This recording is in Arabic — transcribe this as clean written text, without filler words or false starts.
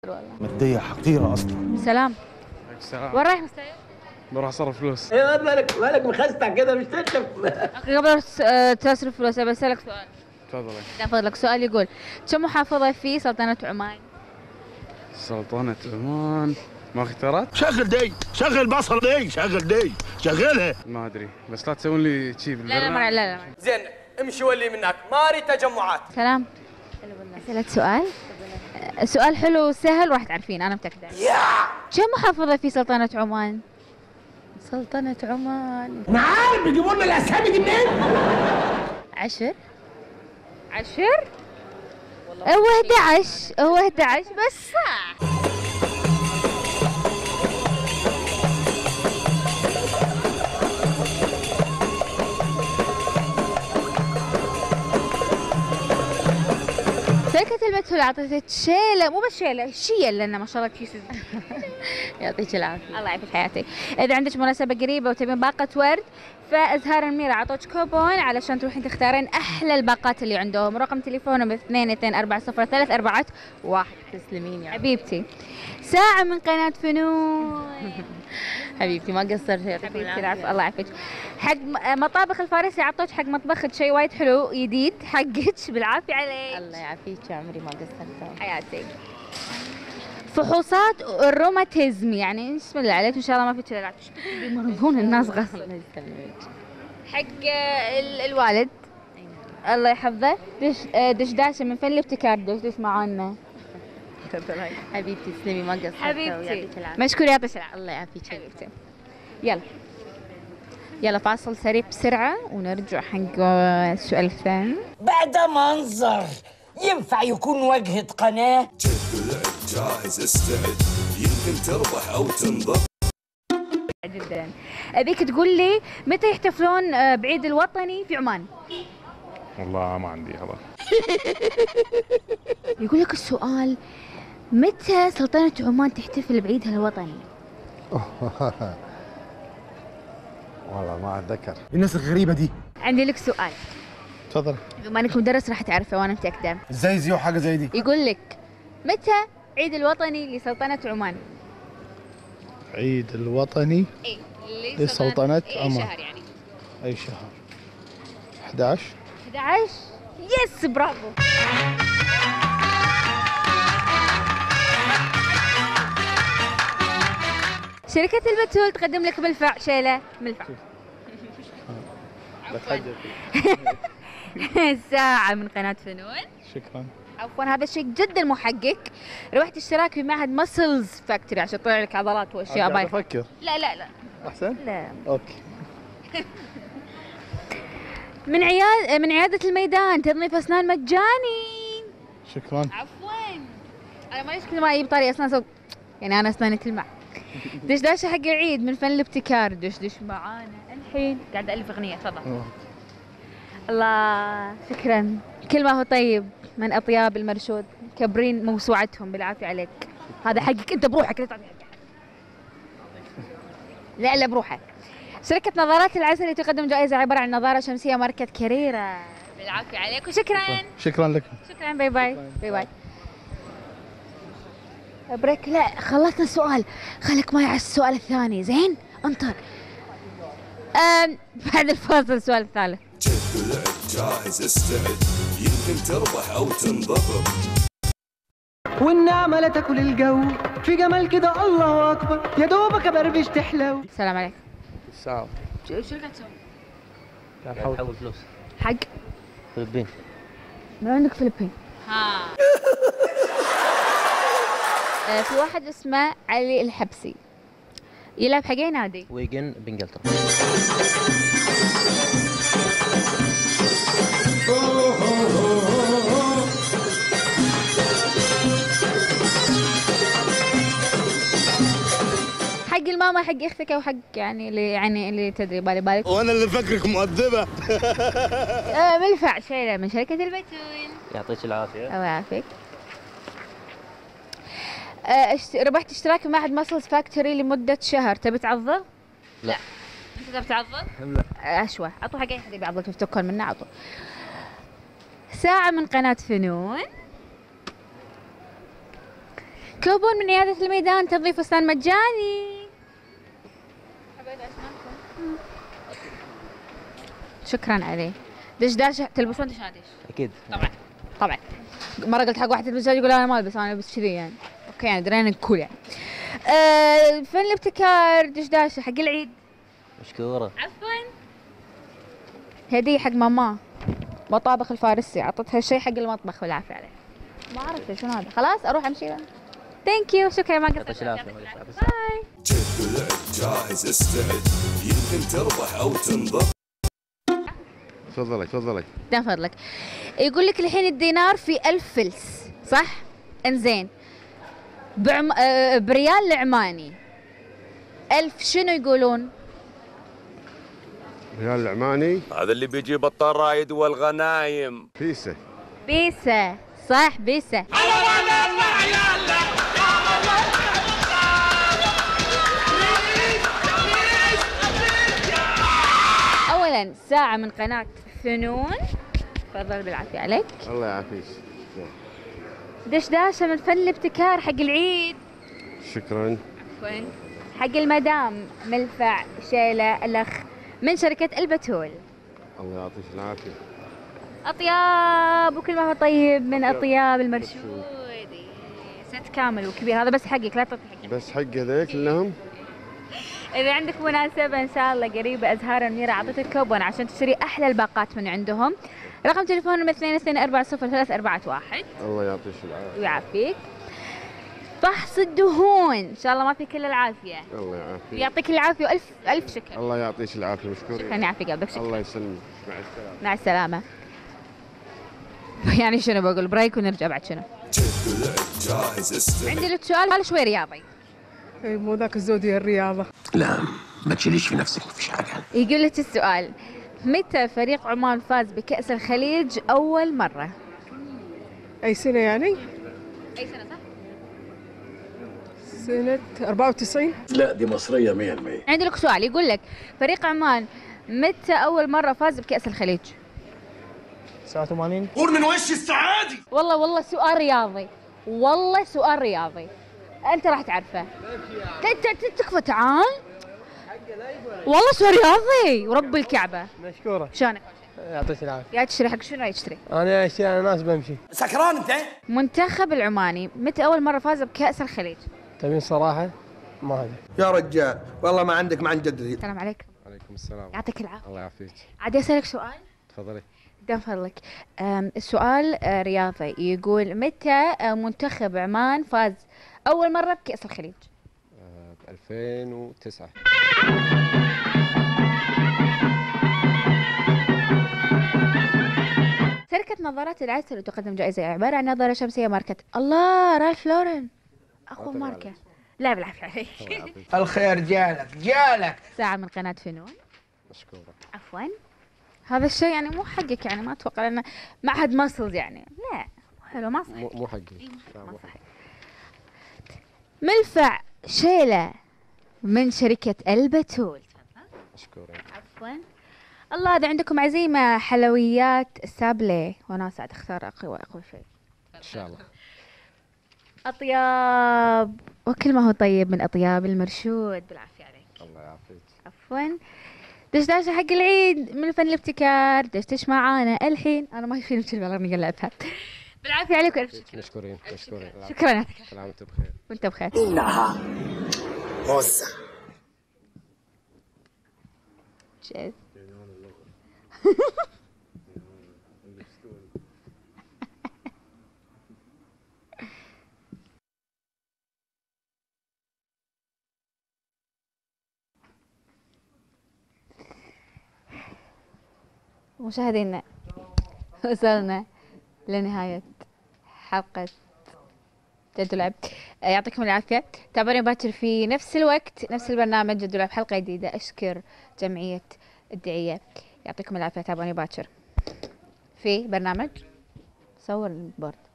والله مادية حقيرة أصلا. سلام. السلام. وين رايح مستعد؟ بروح اصرف فلوس. ايه مالك مخستع كده مش تشرب. قبل تصرف فلوس بسألك سؤال. تفضلي. لا فضلك سؤال يقول كم محافظة في سلطنة عمان؟ سلطنة عمان ما اختيارات؟ شغل بصر دي، شغلها. ما ادري بس لا تسوون لي شي بالبرنامج. لا زين امشي ولي منك ماري تجمعات. سلام. أسألك سؤال. سؤال حلو وسهل وراح تعرفين أنا متأكدة. كم محافظة في سلطنة عمان؟ سلطنة عمان انا عارف بيجيبوا لنا الاسامي دي منين؟ 10 هو 11 بس صح. شركة المترو أعطتك شيلة مو بس شيلة شيل لأن ما شاء الله كيس. يعطيك العافية. الله يعافيك حياتي. إذا عندك مناسبة قريبة وتبين باقة ورد فأزهار الميرا عطوك كوبون علشان تروحين تختارين أحلى الباقات اللي عندهم. رقم تليفونهم 22400341. تسلمين يا حبيبتي. ساعة من قناة فنون. حبيبتي ما قصرت يعطيك حبيبتي العافية. الله يعافيك. حق مطابخ الفارسي عطوك حق مطبخك شيء وايد حلو جديد حقك بالعافية عليك. الله يعافيك يا عمري ما قصرت. حياتي. فحوصات الروماتيزم يعني بسم الله عليك ان شاء الله ما في كذا قاعد يمرضون الناس غصب. الله يسلمك. حق الوالد الله يحفظه دشداشه من فن الابتكار دش معانا. حبيبتي تسلمي ما قصرت. حبيبتي مشكور يعطيك العافية. الله يعافيك حبيبتي. يلا فاصل سريع بسرعة ونرجع حق السؤال الثاني. بعد منظر ينفع يكون واجهة قناة؟ جاهز استعد يمكن تربح او تنضر. جدا. ابيك تقول لي متى يحتفلون بعيد الوطني في عمان؟ والله ما عندي هذا. يقول لك السؤال متى سلطنة عمان تحتفل بعيدها الوطني؟ والله ما أتذكر. الناس الغريبة دي. عندي لك سؤال. تفضل. بما انك مدرس راح تعرفه وانا متأكدة. ازاي يزيو حاجة زي دي؟ يقول لك متى عيد الوطني لسلطنة عمان؟ عيد الوطني ايه لسلطنة اي عمان. شهر يعني؟ أي شهر؟ 11. 11 يس برافو. شركة البترول تقدم لك ملفع شيلة ملفع. ساعة من قناة فنون. شكرا. عفوا هذا الشيء جدا محقق. رحت اشتراك في معهد مسلز فاكتوري عشان يطلع لك عضلات واشياء بايخة. أفكر. لا أحسن؟ لا. أوكي. من عيادة الميدان تنظيف أسنان مجاني. شكرا. عفوا أنا ما كل ما أجيب طاري أسنان يعني أنا أسناني تلمع. دشداشة حق العيد من فن الابتكار دش معانا الحين قاعد ألف أغنية تفضل. الله شكرا. كل ما هو طيب من أطياب المرشود كبرين موسوعتهم بالعافية عليك. هذا حقك أنت بروحك لا تعطي حق لا بروحك. شركة نظارات العسلي تقدم جائزة عبارة عن نظارة شمسية ماركة كاريرا بالعافية عليك وشكرا. شكرا لك. شكرا باي باي. بريك لا خلصنا السؤال خليك معي على السؤال الثاني زين انطر. بعد الفاصل السؤال الثالث. جاهز استعد يمكن تربح او تنضر. والنعمة لا تاكل الجو في جمال كده الله اكبر يا دوبك بربش تحلو. السلام عليكم. السلام. شو قاعد تسوي؟ قاعد نحول فلوس. حق فلبين. من عندك فلبين؟ في واحد اسمه علي الحبسي يلعب حق اي نادي؟ ويجن بانجلترا. حق الماما حق اختك او حق يعني اللي تدري بالك. وانا اللي فكرك مؤدبة. ملفع شيله من شركة البتول. يعطيك العافية. الله يعافيك. ربحت اشتراك في معهد مسلز فاكتوري لمدة شهر تبي تعضل؟ لا. انت تبي تعضل؟ لا. اشوى عطوا حق اي حد يعضل تفتكر منه عطوا. ساعة من قناة فنون. كوبون من عيادة الميدان تضيف فستان مجاني. شكرا عليه. دشداش تلبسون دشاديش؟ اكيد طبعا طبعا. مرة قلت حق واحد تلبس دشداش يقول انا ما البس، انا البس كذي يعني. اوكي يعني درينا كول يعني. فن الابتكار دشداش حق العيد. مشكورة. عفوا. هدية حق ماما، مطابخ الفارسي، عطتها الشيء حق المطبخ والعافية عليه. ما اعرف شنو هذا. خلاص اروح امشي. ثانك يو، شكرا ما قصرت. باي. جد العد جاهز استعد، يمكن تربح او تنضب. تفضلك تفضلك. ده فضلك. يقول لك الحين الدينار في 1000 فلس صح؟ انزين بريال العماني 1000 شنو يقولون؟ ريال العماني هذا اللي بيجيب الطرايد والغنايم. بيسة. بيسة صح بيسة. اولا ساعة من قناة فنون. تفضل بالعافية عليك. الله يعافيك. دشداشة من فن الابتكار حق العيد. شكرا. عفوا. حق المدام ملفع شيلة الأخ من شركة البتول. الله يعطيك العافية. أطياب وكل ما هو طيب من أطياب المرشود. ست كامل وكبير. هذا بس حقك لا تعطي حقك. بس حق هذيك كلهم. إذا عندك مناسبة إن شاء الله قريبة أزهار المنيرة أعطيتك كوبون عشان تشتري أحلى الباقات من عندهم. رقم تليفونهم 22240341. الله يعطيك العافية. ويعافيك. فحص الدهون إن شاء الله ما في كل العافية. الله يعافيك. يعطيك العافية وألف ألف شكر. الله يعطيك العافية. مشكور. شكرا يعافي قلبك. شكرا. الله يسلمك. مع السلامة. مع السلامة. يعني شنو بقول بريك ونرجع بعد شنو؟ جد العد جاهز استعد. عندي لك سؤال شوي رياضي. اي مو ذاك الزودي الرياضة. لا ما تشيليش في نفسك، ما فيش حاجة. يقول لك السؤال متى فريق عمان فاز بكأس الخليج أول مرة؟ أي سنة يعني؟ أي سنة صح؟ سنة 94. لا دي مصرية 100%. عندي لك سؤال يقول لك فريق عمان متى أول مرة فاز بكأس الخليج؟ 89. قول من وش السعادة. والله سؤال رياضي. والله سؤال رياضي. أنت راح تعرفه. تكفى تعال. والله سؤال رياضي ورب الكعبة. مشكورة. شلونك؟ يعطيك العافية. يا تشتري حق شنو يشتري؟ أنا أشتري أنا ناس بمشي. سكران أنت؟ منتخب العماني متى أول مرة فاز بكأس الخليج؟ تبين صراحة؟ ما أدري. يا رجال والله ما عندك ما عن جددي. السلام عليكم. عليكم السلام. يعطيك العافية. الله يعافيك. عاد أسألك سؤال؟ تفضلي. دام فضلك. السؤال رياضي يقول متى منتخب عمان فاز أول مرة بكأس الخليج؟ ب 2009. شركة نظارات العسل تقدم جائزة عبارة عن نظارة شمسية ماركة الله رالف لورن أقوى ماركة. لا بالعافية عليك. الخير جالك. ساعة من قناة فنون. مشكورة. عفوا. هذا الشيء يعني مو حقك يعني ما أتوقع لأنه معهد ماسلز يعني لا حلو ما صح. مو حقي. ما صح. ملفع شيلة من شركة البتول. مشكورة. عفوا. الله هذا عندكم عزيمة حلويات سابلي وأنا ساعد أختار أقوى شيء. إن شاء الله. أطياب وكل ما هو طيب من أطياب المرشود. بالعافية عليك. الله يعافيك. عفوا. دشداشة حق العيد من فن الابتكار. دشدش معانا الحين. أنا ما يفيني بكلمة أنا أقلبها. بالعافية عليك وألف شكر. مشكورين. شكرا. كل عام وأنت بخير. وأنت بخير. إنها موزة. جد. مشاهدينا وصلنا لنهاية حلقة جد ولعب. يعطيكم العافية. تابعوني باكر في نفس الوقت نفس البرنامج جد ولعب حلقة جديدة. أشكر جمعية الدعية. يعطيكم العافية. تابعوني باكر في برنامج صور البورد.